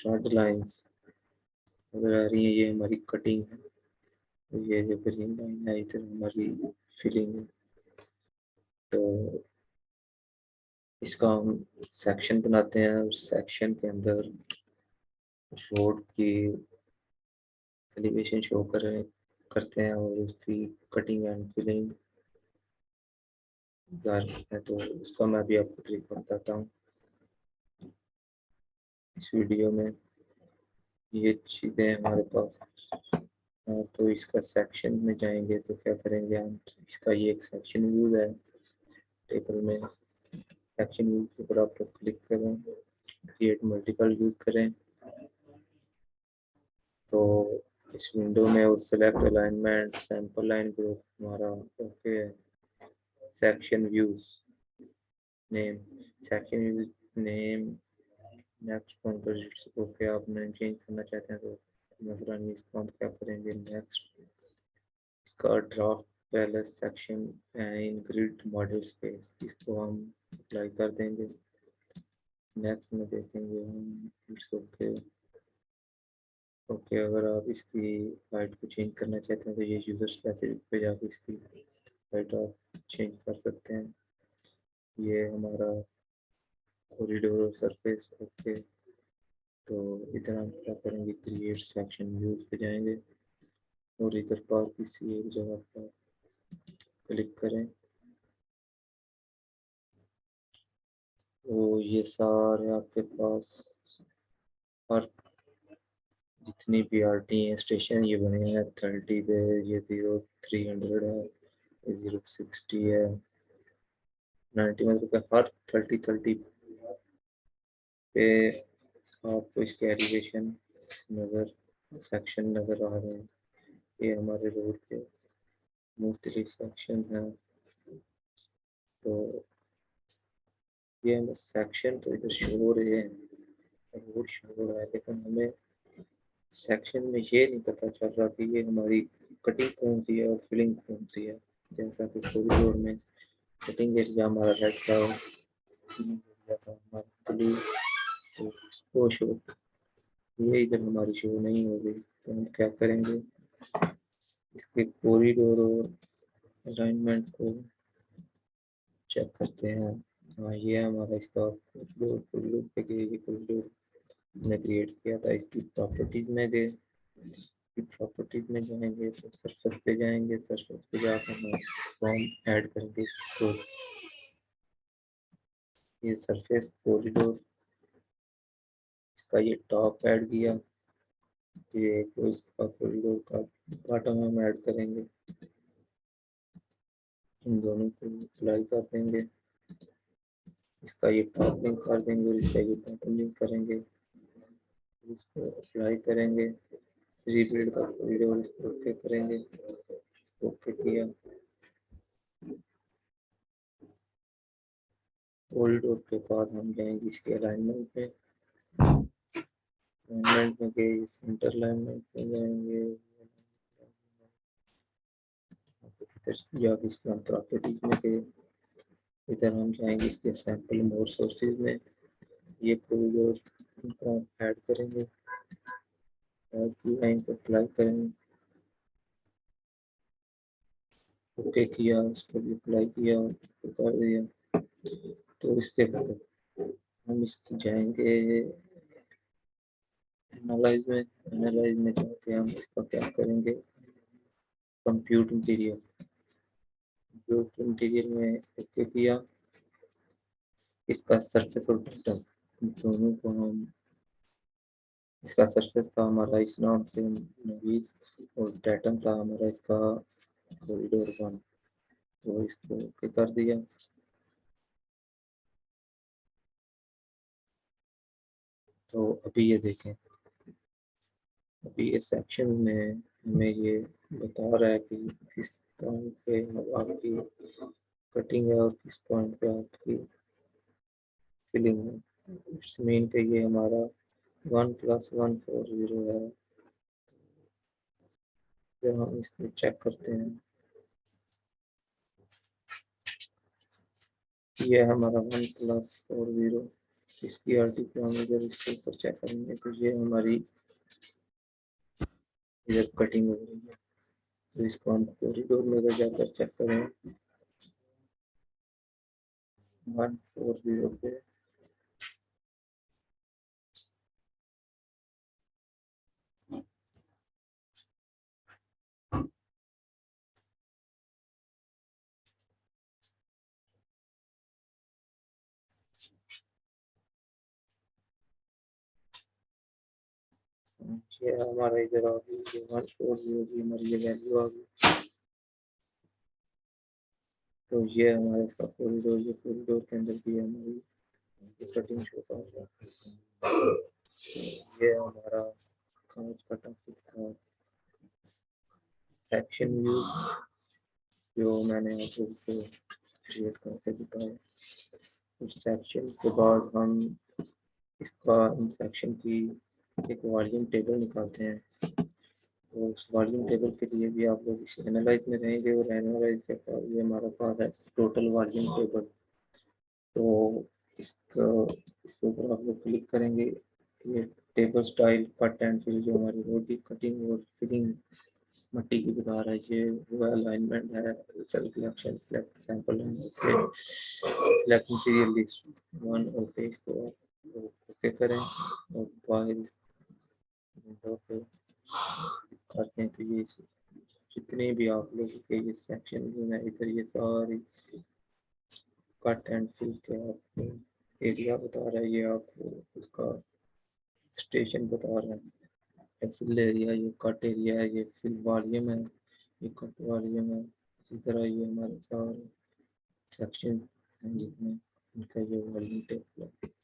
Red lines अगर आ रही है ये हमारी कटिंग है, तो ये जो ग्रीन लाइन है इधर हमारी फिलिंग है। तो इसका हम सेक्शन बनाते हैं और सेक्शन के अंदर रोड की एलिवेशन शो करते हैं और उसकी कटिंग एंड फिलिंग है। तो उसका मैं अभी आपको तरीका बताता हूँ इस वीडियो में। ये चीज़ें हमारे पास तो इसका सेक्शन में जाएंगे तो क्या करेंगे हम, इसका ये एक सेक्शन व्यू है टेबल में। सेक्शन व्यू के ऊपर आप क्लिक करें, क्रिएट मल्टीपल यूज करें, तो इस विंडो में उस select alignment sample line group हमारा ओके है। Section views name, section views name next composites okay आप नेम चेंज करना चाहते हैं तो मसलन इसको हम क्या करेंगे, नेक्स्ट इसका ड्राफ्ट पहले section in grid model space इसको हम अप्लाई कर देंगे। नेक्स्ट में देखेंगे हम इट्स ओके ओके। अगर आप इसकी हाइट को चेंज करना चाहते हैं तो ये यूजर स्पेसिफिक पे जाकर इसकी हाइट आप चेंज कर सकते हैं। ये हमारा कॉरिडोर सरफेस ओके। तो इधर हम क्या करेंगे, क्रिएट सेक्शन व्यूज पे जाएंगे और इधर पर किसी एक जगह पर क्लिक करें। तो ये सारे आपके पास हर जितनी भी आर टी हैं स्टेशन ये बने हैं 30 पे, ये 0300 है, ये 060 है, 90 मतलब हर 30 पे आपको इसके एलिवेशन नज़र सेक्शन नज़र आ रहे हैं। ये हमारे रोड के मुख्तलिफ सेक्शन हैं। तो ये हमें सेक्शन तो इधर शो हो रहे हैं, रोड शो हो रहा है, लेकिन हमें सेक्शन में ये नहीं पता चल रहा कि ये हमारी कटिंग कौन सी है और फिलिंग कौन सी है। जैसा कि कॉरिडोर में कटिंग एरिया हमारा रेड था, फिलिंग एरिया था हमारा ब्लू, तो वो शो ये इधर हमारी शो नहीं हो गई। तो हम क्या करेंगे, इसके कॉरिडोर और अलाइनमेंट को चेक करते हैं। हाँ ये हमारा इसका कॉरिडोर पे गए, ये कॉरिडोर हमने क्रिएट किया था। इसकी प्रॉपर्टीज में गए, प्रॉपर्टीज में जाएंगे तो सरफेस पे जाएंगे, सरफेस पे जाकर हम फॉर्म ऐड करेंगे। तो ये सरफेस कॉरिडोर इसका ये टॉप ऐड किया, ये तो इसका कॉरिडोर का बॉटम हम ऐड करेंगे, इन दोनों को अप्लाई कर देंगे। इसका ये टॉप लिंक कर देंगे और इसका ये बॉटम लिंक करेंगे, इसको अप्लाई करेंगे। रीबिल्ड का कॉरिडोर इसको ओके करेंगे, ओके किया। कॉरिडोर के पास हम जाएंगे इसके अलाइनमेंट पे, अलाइनमेंट में गए, सेंटर अलाइनमेंट में जाएंगे, इधर जाके इसके हम प्रॉपर्टीज में गए, इधर हम जाएंगे इसके सैंपल मोर सोर्सेज में, ये कॉरिडोर इनको हम ऐड करेंगे, ऐड की लाइन को अप्लाई करेंगे, ओके किया, इसको भी अप्लाई किया, कर दिया। तो इसके बाद हम इसकी जाएंगे एनालाइज में, एनालाइज में जाके हम इसका क्या करेंगे, कंप्यूट मटीरियल, कंप्यूट मटीरियल में ओके किया। इसका सरफेस और बॉटम दोनों को हम, इसका सरफेस था हमारा इस नाम से नवीद और डेटम था हमारा इसका कॉरिडोर 1, तो इसको ओके कर दिया। तो अभी ये देखें, अभी ये सेक्शन में हमें ये बता रहा है कि किस पॉइंट पे आपकी कटिंग है और किस पॉइंट पे आपकी फिलिंग है। इट्स मीन पे ये हमारा 1+140 है। जब हम इसको चेक करते हैं, ये हमारा 1+40 इस पीआरटी को हम इधर इसके ऊपर चेक करेंगे तो ये हमारी इधर कटिंग हो रही है। तो इसको हम कॉरिडोर में अगर जाकर चेक करें 140 पे ये हमारा इधर आ गई, 140 की हमारी ये वैल्यू आ गई। तो ये हमारा इसका कॉरिडोर, ये कॉरिडोर के अंदर भी हमारी कटिंग शो कर रहा है। ये हमारा कांच का टॉपिक था, सेक्शन व्यू जो मैंने आपको क्रिएट करके दिखाया। उस सेक्शन के बाद हम इसका इन सेक्शन की एक वॉल्यूम टेबल निकालते हैं। तो उस वॉल्यूम टेबल के लिए भी आप लोग इस एनालाइज में रहेंगे और एनालाइज के बाद ये हमारा पास है टोटल वॉल्यूम टेबल। तो इसके ऊपर आप लोग क्लिक करेंगे। ये table style cut and fill जो हमारी रोटी कटिंग और फिलिंग मट्टी की बता रहा है, ये वो अलाइनमेंट है, cell collection, select sample and select material list one. Okay, इसको ओके करें और फाइल विंडो पे करते हैं। तो ये जितने भी आप लोगों के ये सेक्शन है इधर, ये सारी कट एंड फिल के आपको एरिया बता रहा है, ये आपको उसका स्टेशन बता रहा है। फिल एरिया ये कट एरिया है, ये फिल वॉल्यूम है, ये कट वॉल्यूम है। इसी तरह ये हमारे सारे सेक्शन हैं जितने, इनका ये वॉल्यूम टेबल है।